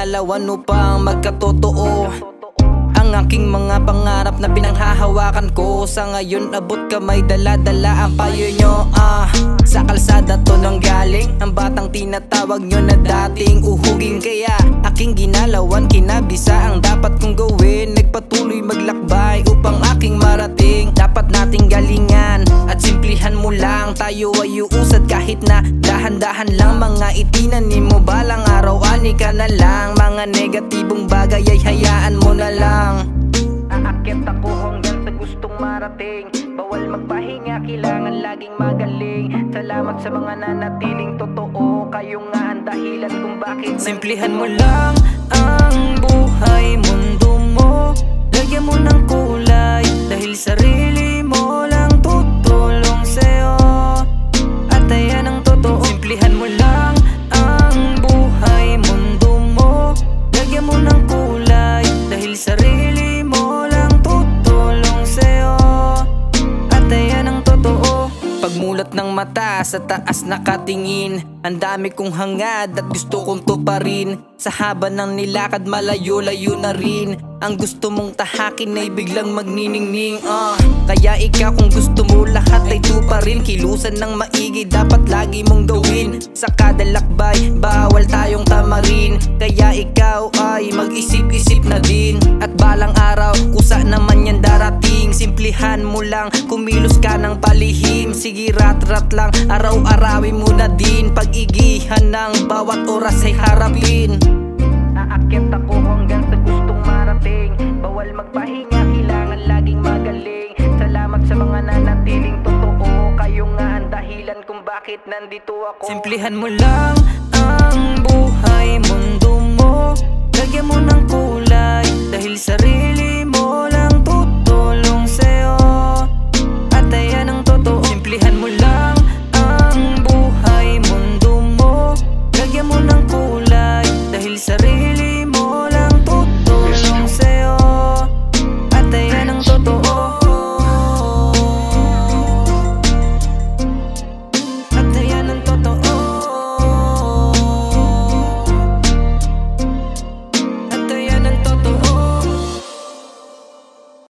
ginalawan upang magkatotoo ang aking mga pangarap na pinanghahawakan ko. Sa ngayon abot kamay, dala-dala ang payo nyo. Sa kalsada to nang galing ang batang tinatawag nyo na dating uhugin. Kaya aking ginalawan, kinabisa ang dapat kong gawin. Nagpatuloy maglakbay upang aking marating. Dapat nating galingan at simplihan mo lang. Tayo ay uusad kahit na dahan-dahan lang. Mga itinanim mo balang araw, ani ka na lang. Mga negatibong bagay ay hayaan mo na lang. Aakyat ako hanggang sa gustong marating. Bawal magpahinga, kailangan laging magaling. Salamat sa mga nanatiling totoo. Kayo nga ang dahilan kung bakit simplihan mo lang ang buhay, mundo mo. Lagyan mo ng kulay, dahil sarili mo lang tutulong sa'yo. At ayan ang totoo. Simplihan mo lang ang buhay, mundo mo. Lagyan mo ng kulay, dahil sarili mo lang tutulong sa'yo. At ayan ang totoo. Pagmulat ng mata, sa taas nakatingin. Ang dami kong hangad at gusto kong tuparin. Sa haba ng nilakad, malayo-layo na rin. Ang gusto mong tahakin ay biglang magniningning. Kaya ikaw kung gusto mo lahat ay tuparin. Kilusan ng maigi, dapat lagi mong gawin. Sa kada lakbay, bawal tayong tamarin. Kaya ikaw ay mag-isip-isip na din. At balang araw, kusa naman yan darating. Simplihan mo lang, kumilos ka ng palihim. Sige rat-rat lang, araw-arawin mo na din. Pag-igihan ng bawat oras ay harapin. Aakyat ako hanggang sa gustong marating. Bawal magpahinga, kailangan laging magaling. Salamat sa mga nanatiling totoo. Kayo nga ang dahilan kung bakit nandito ako. Simplihan mo lang ang buhay, mundo mo. Lagyan mo ng kulay, dahil sarili